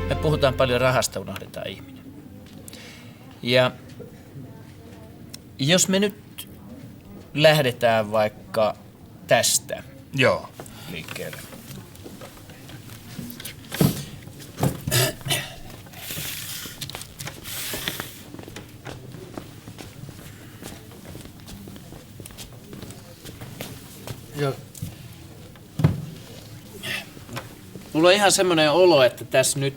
Me puhutaan paljon rahasta, unohdetaan ihminen. Ja jos me nyt lähdetään vaikka tästä Joo. liikkeelle. Joo. Mulla on ihan semmoinen olo, että tässä nyt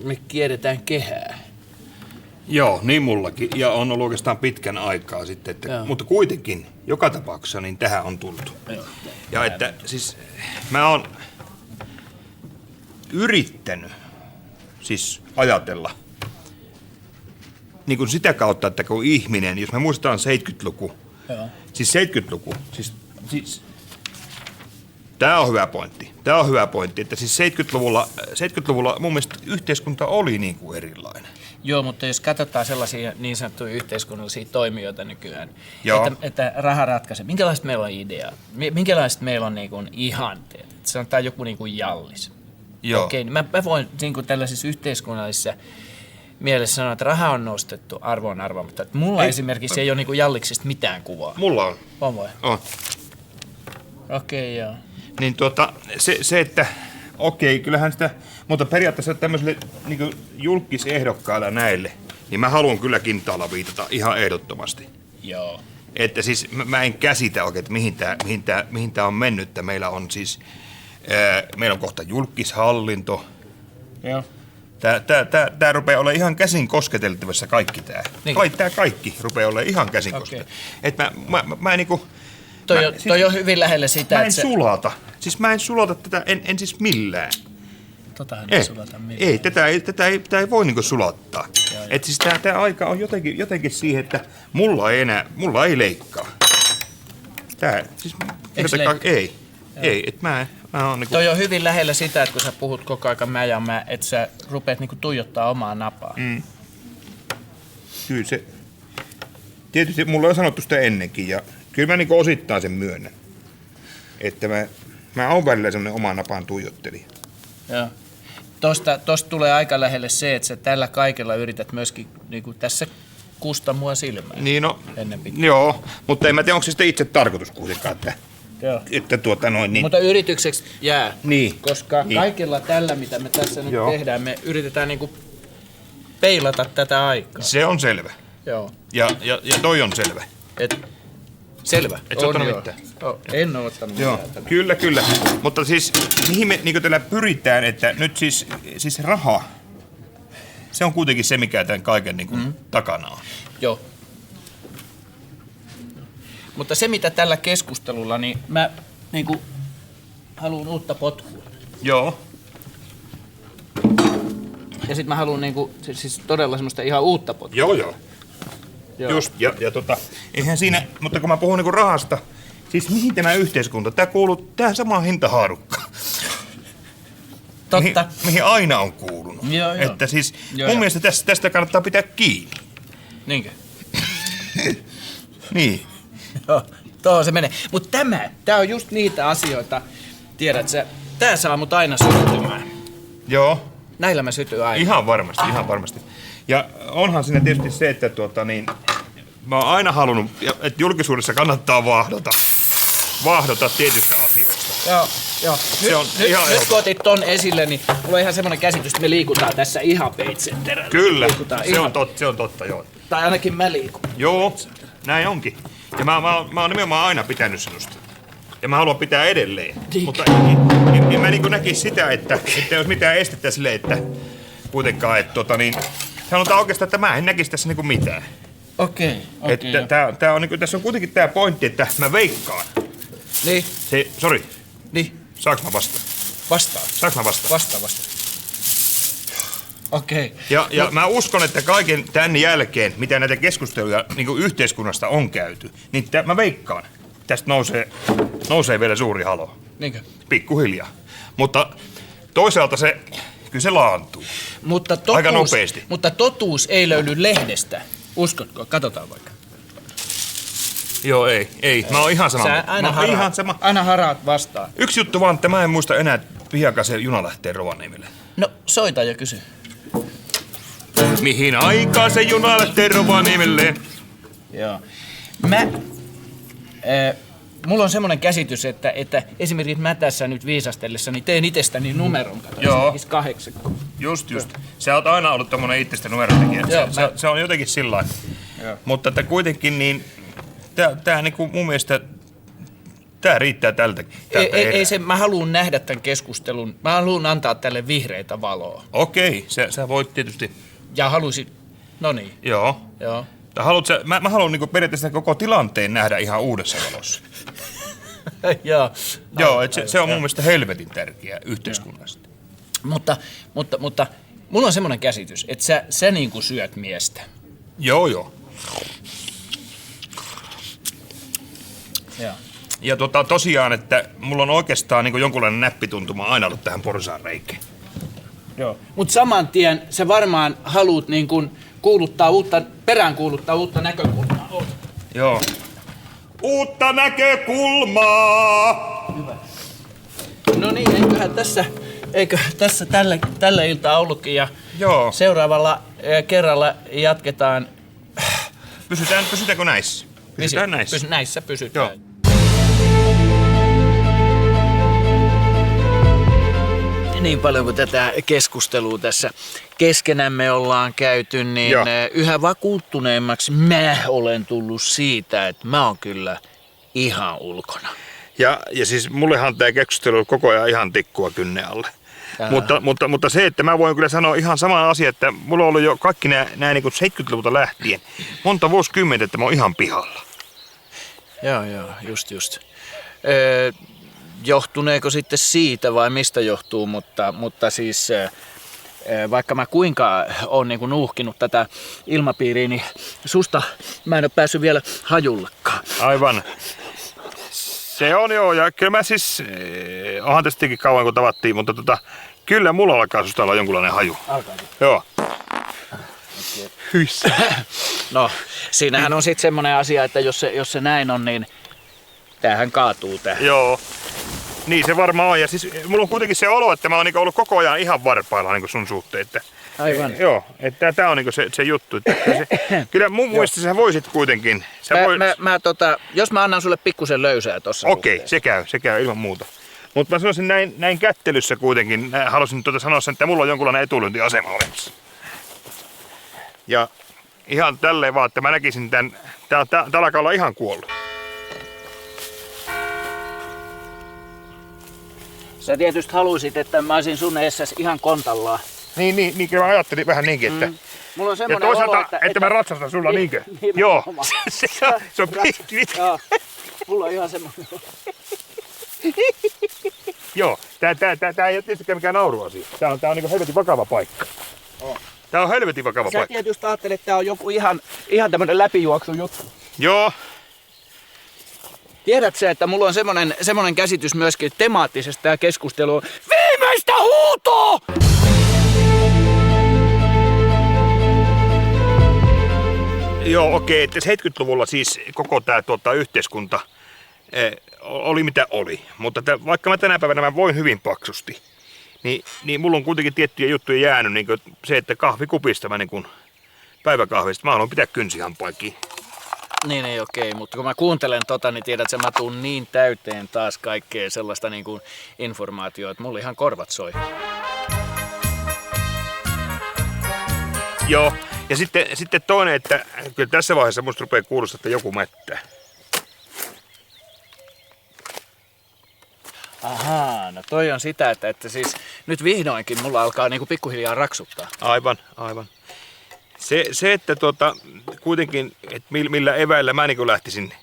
me kierretään kehää. Joo, niin mullakin. Ja on ollut oikeastaan pitkän aikaa sitten. Että, mutta kuitenkin, joka tapauksessa, niin tähän on tultu. Joo. Ja että siis mä oon yrittänyt siis ajatella niin kuin sitä kautta, että kun ihminen, jos me muistetaan 70-luku, siis 70-luku, siis tää on hyvä pointti. Tää on hyvä pointti, että siis 70-luvulla mun mielestä yhteiskunta oli niin kuin erilainen. Joo, mutta jos katsotaan sellaisia niin sanottuja yhteiskunnallisia toimijoita nykyään, että raha ratkaisee. Minkälaiset meillä on ideat? Minkälaiset meillä on niin kuin ihanteet? Että sanotaan joku niin kuin jallis. Joo. Okei, niin mä voin niin kuin tällaisissa yhteiskunnallisissa mielessä sanoa, että raha on nostettu arvoon arvaamatta. Että mulla esimerkiksi ei ole niin kuin jalliksista mitään kuvaa. Mulla on. On vai? On. Okei, joo. Niin se että okei, kyllähän sitä, mutta periaatteessa tämmöiselle niin julkisehdokkailla näille, niin mä haluan kyllä kintaalla viitata ihan ehdottomasti. Joo. Että siis mä en käsitä oikein, että mihin tää on mennyt. Meillä on siis, meillä on kohta julkishallinto. Joo. Tää rupeaa olemaan ihan käsin kosketeltavassa kaikki tää. Niin. Tää kaikki rupeaa olemaan ihan käsin kosketeltavassa. Että mä niinku... Toi on hyvin lähellä sitä, Mä en sulata. Siis mä en sulata tätä, en siis millään. Totahan ei sulata millään. Ei, tätä ei voi niinku sulattaa. Että siis tää aika on jotenkin siihen, että mulla ei leikkaa. Tää, siis... Ei, että mä oon niinku... Toi on hyvin lähellä sitä, että kun sä puhut koko ajan mä, että sä rupeat niinku tuijottaa omaa napaa. Kyllä se... Tietysti mulla on sanottu sitä ennenkin ja kyllä mä niinku osittain sen myönnän. Että mä oon välillä semmonen oman napan tuijottelija. Joo. Tosta tulee aika lähelle se, että sä tällä kaikella yrität myöskin niinku tässä kustaa mua silmään. Niin no, ennen pitkään. Joo, mutta en mä tiedä, onko se sitten itse tarkoitus kuitenkaan, että niin. Mutta yritykseksi jää, niin. Koska kaikella tällä, mitä me tässä nyt tehdään, me yritetään niinku peilata tätä aikaa. Se on selvä. Joo. Ja toi on selvä. Selvä. Et sä ottanut mitään? En ole ottanut mitään. Kyllä. Mutta siis, mihin me niin tällä pyritään, että nyt siis raha, se on kuitenkin se, mikä tämän kaiken niin takana on. Joo. Mutta se, mitä tällä keskustelulla, niin mä niinku haluan uutta potkua. Joo. Ja sit mä haluan niinku, siis todella semmoista ihan uutta potkua. Joo. Just, ja eihän siinä, mutta kun mä puhun niinku rahasta, siis mihin tämä yhteiskunta, tää kuuluu tähän samaan hintahaarukkaan. Totta. Mihin aina on kuulunut. Joo. Että siis mun mielestä tästä kannattaa pitää kiinni. Niinkö? Niin. Joo, tuohon se menee. Mut tää on just niitä asioita, tiedät sä, tää saa mut aina syttymään. Joo. Näillä mä sytyn aina. Ihan varmasti. Ja onhan siinä tietysti se, että mä oon aina halunnut, että julkisuudessa kannattaa vahdota tietystä asioista. Joo. Nyt kun otit ton esille, niin mulla on ihan semmonen käsitys, että me liikutaan tässä ihan peitsen terällä. Kyllä, se on totta, joo. Tai ainakin mä liikun. Joo, näin onkin. Ja mä oon nimenomaan aina pitänyt sinusta. Ja mä haluan pitää edelleen. Mutta en mä niin näkisi sitä, että jos mitään estettä sille, että kuitenkaan, että sanotaan oikeastaan, että mä en näkisi tässä niinku mitään. Okei. Tää on niinku, tässä on kuitenkin tää pointti, että mä veikkaan. Niin. Sori. Niin. Saanko mä vastaan? Saanko mä vastaan? Vastaa. Okei. Ja mä uskon, että kaiken tämän jälkeen, mitä näitä keskusteluja niinku yhteiskunnasta on käyty, niin mä veikkaan, tästä nousee vielä suuri halo. Niinkö? Pikkuhiljaa. Mutta toisaalta kyllä se laantuu. Aika nopeasti. Mutta totuus ei löydy lehdestä. Uskotko? Katsotaan vaikka. Joo, ei. Mä oon ihan sama. Sä aina haraat vastaan. Yksi juttu vaan, että mä en muista enää pianko se juna lähtee Rovaniemelle? No, soita ja kysy. Mihin aikaan se juna lähtee Rovaniemelle? Joo. Mulla on semmoinen käsitys, että esimerkiksi mä tässä nyt viisastellessani teen itsestäni numeron. Joo. Siis 8. Just. Sä oot aina ollut tommonen itsestä numerontekijä. Se on jotenkin sillain. Mutta että kuitenkin niin, tää niinku mun mielestä, tää riittää tältä ei se, mä haluan nähdä tämän keskustelun, mä haluan antaa tälle vihreitä valoa. Okei, sä voit tietysti. Ja haluaisin, no niin. Joo. Mä haluan niinku periaatteessa koko tilanteen nähdä ihan uudessa valossa. Joo, se on mun mielestä helvetin tärkeää yhteiskunnasta. Mutta mulla on semmoinen käsitys, että sä niinku syöt miestä. Joo. Ja tosiaan, että mulla on oikeastaan niinku jonkunlainen näppituntuma aina ollut tähän porsaanreikään. Joo. Mut saman tien sä varmaan haluut niinku peräänkuuluttaa uutta näkökulmaa. Joo. Uutta näkökulmaa! Hyvä. No niin, eiköhän tässä tällä iltaa ollutkin ja joo. Seuraavalla kerralla jatketaan. Pysytäänkö näissä? Näissä pysytään. Joo. Niin paljon kuin tätä keskustelua tässä keskenämme ollaan käyty, niin yhä vakuuttuneemmaksi mä olen tullut siitä, että mä oon kyllä ihan ulkona. Ja siis mullehan tää keskustelu on koko ajan ihan tikkua kynne alle. Mutta se, että mä voin kyllä sanoa ihan sama asia, että mulla on ollut jo kaikki nää niin kuin 70-luvulta lähtien monta vuosikymmentä, että mä oon ihan pihalla. Joo, just. Johtuneeko sitten siitä vai mistä johtuu, mutta siis vaikka mä kuinka oon niin kuin nuuhkinut tätä ilmapiiriä, niin susta mä en ole päässyt vielä hajullakaan. Aivan. Se on joo, ja kyllä mä siis, onhan tästäkin kauan kun tavattiin, mutta kyllä mulla alkaa susta olla jonkunlainen haju. Alkaako? Joo. Hyssä. No, siinähän on sitten semmoinen asia, että jos se näin on, niin tämähän kaatuu tähän. Joo. Niin se varmaan on, ja siis mulla on kuitenkin se olo, että mä oon niinku ollut koko ajan ihan varpailla niinku sun suhteen. Aivan. Joo, että tää on niinku se juttu. Kyllä mun muista sä voisit kuitenkin. Jos mä annan sulle pikkusen löysää tossa. Okei, se käy ilman muuta. Mutta mä sanoisin näin kättelyssä kuitenkin, halusin sanoa sen, että mulla on jonkunlainen etulyöntiasema olemassa. Ja ihan tälleen vaan, että mä näkisin tän, tää alkaa olla ihan kuollut. Sä tietysti haluisit, että mä olisin sun eessäs ihan kontallaan. Niin, kyllä mä ajattelin vähän niinkin, että... Mulla on ja toisaalta, että mä ratsastan sulla niinkö? Joo, se on pitkä. Joo, mulla on ihan semmoinen. Joo, tää ei ole tietystikään mikään nauruasia. Tää on niinku helvetin vakava paikka. Tää on helvetin vakava paikka. Sä tietysti ajattelet, että tää on joku ihan tämmönen läpijuoksu juttu. Joo. Tiedät sä, että mulla on semmonen käsitys myöskin temaattisesta tää keskustelu on viimeistä huutoa! Joo, okei, että 70-luvulla siis koko tää yhteiskunta oli mitä oli. Mutta vaikka mä tänä päivänä mä voin hyvin paksusti, niin mulla on kuitenkin tiettyjä juttuja jäänyt, niin kuin se, että kahvikupista mä niin kuin päiväkahvista, mä haluan pitää kynsihampaikin. Niin, okei, mutta kun mä kuuntelen niin tiedät, että mä tuun niin täyteen taas kaikkea sellaista niin kuin informaatiota, että mulla ihan korvat soi. Joo, ja sitten toinen, että kyllä tässä vaiheessa musta rupeaa kuulostaa, että joku mättää. Ahaa, no toi on sitä, että siis nyt vihdoinkin mulla alkaa niinku pikkuhiljaa raksuttaa. Aivan. Se että kuitenkin, että millä eväillä mä niin lähtisin,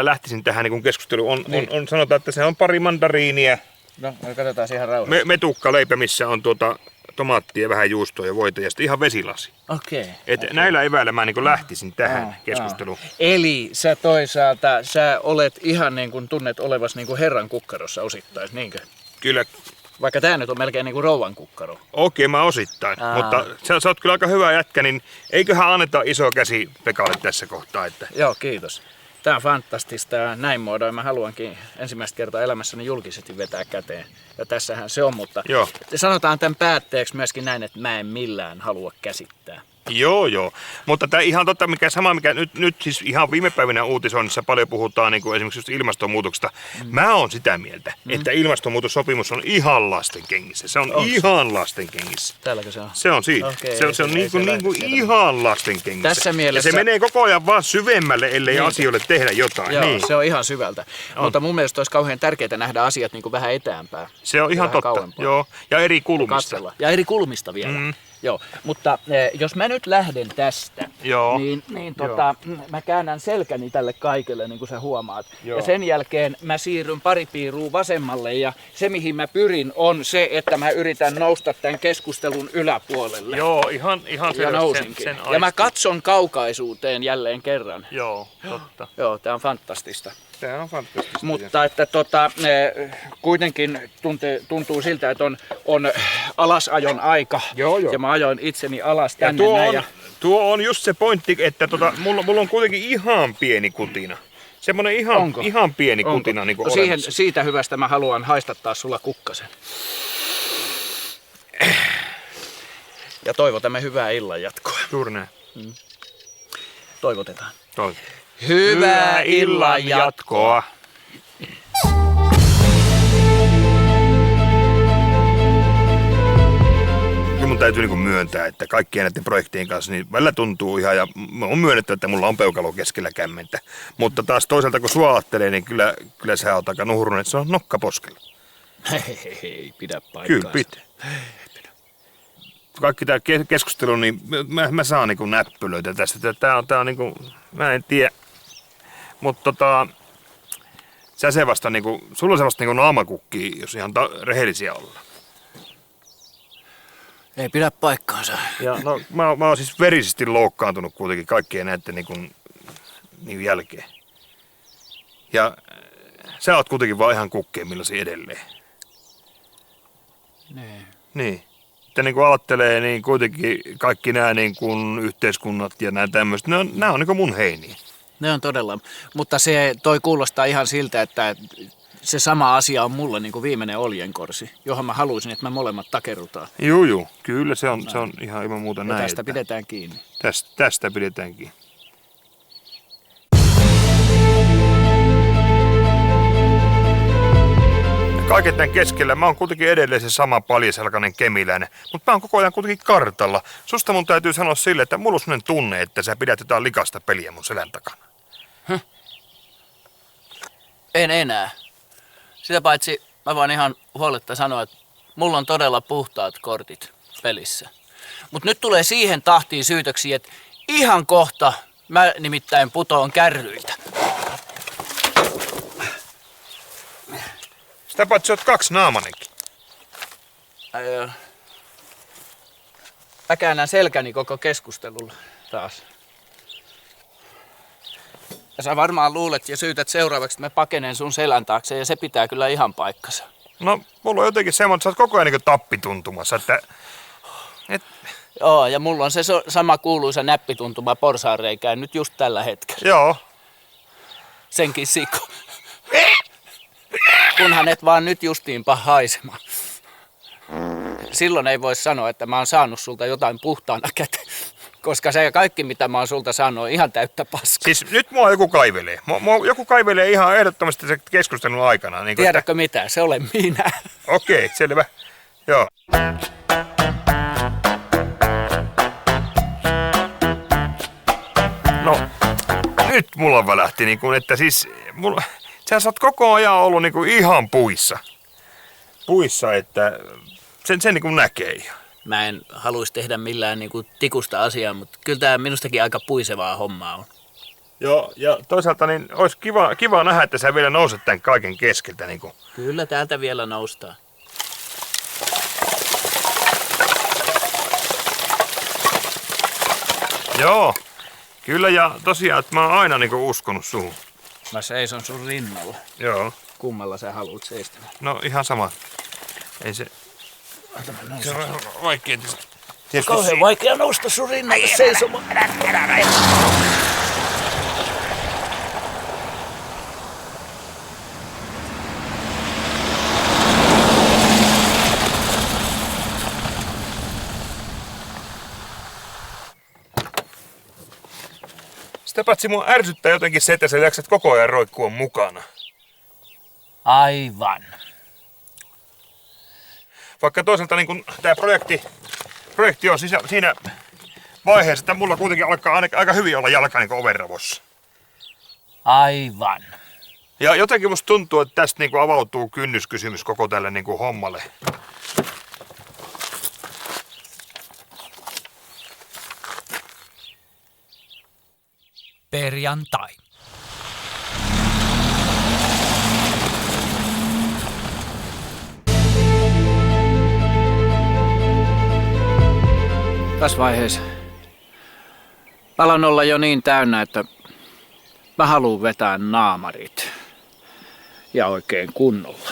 lähtisin tähän niin keskusteluun, on sanotaan, että se on pari mandariinia. No, katsotaan ihan rauhassa. Metukkaleipä, missä on tomaattia, vähän juustoa ja voita ja sitten ihan vesilasi. Okei. Näillä eväillä mä niin lähtisin tähän keskusteluun. Eli sä toisaalta, sä olet ihan niin kuin tunnet olevas niin kuin herran kukkarossa osittain, niinkö? Kyllä. Vaikka tää nyt on melkein niinku rouvan kukkaro. Okei, mä osittain. Mutta sä oot kyllä aika hyvä jätkä, niin eiköhän anneta iso käsi Pekalle tässä kohtaa. Että... Joo, kiitos. Tää on fantastista ja näin muodoin mä haluankin ensimmäistä kertaa elämässäni julkisesti vetää käteen. Ja tässähän se on, mutta Joo. sanotaan tämän päätteeksi myöskin näin, että mä en millään halua käsittää. Joo. Mutta tämä ihan totta, mikä nyt siis ihan viime päivinä uutisoinnissa paljon puhutaan niin kuin esimerkiksi just ilmastonmuutoksesta. Mä oon sitä mieltä, että ilmastonmuutossopimus on ihan lasten kengissä. Se on ihan lasten kengissä. Täälläkö se on? Se on siitä. Okei, se on niin kuin ihan lasten kengissä. Tässä mielessä... Ja se menee koko ajan vaan syvemmälle, ellei asioille tehdä jotain. Joo, niin. se on ihan syvältä. Mutta mun mielestä olisi kauhean tärkeää nähdä asiat niin kuin vähän etäämpään. Se on ihan totta. Kauempaa. Joo. Ja eri kulmista. Katsella. Ja eri kulmista vielä. Joo, mutta jos mä nyt lähden tästä, niin mä käännän selkäni tälle kaikelle, niin kuin sä huomaat. Joo. Ja sen jälkeen mä siirryn pari piirua vasemmalle ja se mihin mä pyrin on se, että mä yritän nousta tämän keskustelun yläpuolelle. Joo, ihan ja nousinkin. sen ja mä katson kaukaisuuteen jälleen kerran. Joo, totta. Joo, tää on fantastista. Tämä on fantastista. Mutta että kuitenkin tuntuu siltä, että on alasajon aika. Joo. Ja mä ajoin itseni alas tänne tuo on just se pointti, että mulla on kuitenkin ihan pieni kutina. Semmonen ihan pieni kutina niin kuin siitä hyvästä mä haluan haistattaa sulla kukkasen. Ja toivotamme hyvää illan jatkoa. Juuri näin. Toivotetaan. Hyvää illan jatkoa. Mun täytyy niin myöntää, että kaikkien näiden projektien kanssa niin välillä tuntuu ihan, ja on myönnetty, että mulla on peukalo keskellä kämmentä. Mutta taas toisaalta kun sua ajattelee, niin kyllä sä oot aika nuhurun, että se on nokka poskella. Hei, pidä paikkaansa. Kyllä, pitää. Kaikki tää keskustelu, niin mä saan niin näppylöitä tästä. Tää on niin kuin, mä en tiedä. Mutta sä se vasta niinku, sulla on sellaista niinku naamakukkia, jos ihan rehellisiä ollaan. Ei pidä paikkaansa. Ja no, mä oon siis verisesti loukkaantunut kuitenkin kaikkien näiden niinku jälkeen. Ja sä oot kuitenkin vaan ihan kukkeimmillasi edelleen. Niin. Että niin kuin ajattelee, niin kuitenkin kaikki nämä niin kuin yhteiskunnat ja nämä tämmöiset, nämä on niin kuin mun heiniä. Ne on todella, mutta toi kuulostaa ihan siltä, että se sama asia on mulle niin kuin viimeinen oljenkorsi, johon mä haluaisin, että me molemmat takerrutaan. Joo, kyllä se on ihan ilman muuta näin. Tästä pidetään kiinni. Tästä pidetään kiinni. Kaiken tämän keskellä mä oon kuitenkin edelleen se sama paljaselkainen kemiläinen, mutta mä oon koko ajan kuitenkin kartalla. Susta mun täytyy sanoa sille, että mulla on sellainen tunne, että sä pidät jotain likasta peliä mun selän takana. En enää. Sitä paitsi mä vaan ihan huoletta sanoa, että mulla on todella puhtaat kortit pelissä. Mut nyt tulee siihen tahtiin syytöksiä, että ihan kohta mä nimittäin putoon kärryiltä. Sitä paitsi oot kaksinaamainenkin. Mä käännän selkäni koko keskustelulla taas. Ja sä varmaan luulet ja syytät seuraavaksi, että mä pakenen sun selän taakse ja se pitää kyllä ihan paikkansa. No, mulla on jotenkin semmoinen, että sä oot koko ajan niin tappituntumassa, että... Joo, ja mulla on se sama kuuluisa näppituntuma porsaanreikään nyt just tällä hetkellä. Joo. Senkin siko. Kunhan et vaan nyt justiinpa haisemaan. Silloin ei voi sanoa, että mä oon saanut sulta jotain puhtaana käteen. Koska se kaikki, mitä mä oon sulta saanut, on ihan täyttä paskaa. Siis nyt mua joku kaivelee. Joku kaivelee ihan ehdottomasti se keskustelun aikana. Niin tiedätkö mitä? Se olen minä. Okei, selvä. Joo. No, nyt mulla välähti, niin kuin, että siis... Sä oot koko ajan ollut niin kuin ihan puissa. Puissa, että sen niin kuin näkee ihan. Mä en haluaisi tehdä millään niinku tikusta asiaa, mutta kyllä tää minustakin aika puisevaa hommaa on. Joo, ja toisaalta niin olisi kiva nähdä, että sä vielä nouset tämän kaiken keskeltä. Niin kuin. Kyllä täältä vielä noustaan. Joo, kyllä ja tosiaan, että mä oon aina niin kuin uskonut suhun. Mä seison sun rinnalla. Joo. Kummalla sä haluat seistä? No ihan sama. Ei se... Se on vaikea tietysti. Kauhean vaikea nousta sun rinnalle seisomaan. Sitä paitsi mua ärsyttää jotenkin se, että sä jaksat koko ajan roikkua mukana. Aivan. Vaikka toisaalta niin kun tää projekti on siinä vaiheessa, että mulla kuitenkin alkaa aika hyvin olla jalka niin ovenravussa. Aivan. Ja jotenkin musta tuntuu, että tästä niin avautuu kynnyskysymys koko tälle niin hommalle. Perjantai. Tässä vaiheessa alan olla jo niin täynnä, että mä haluan vetää naamarit. Ja oikein kunnolla.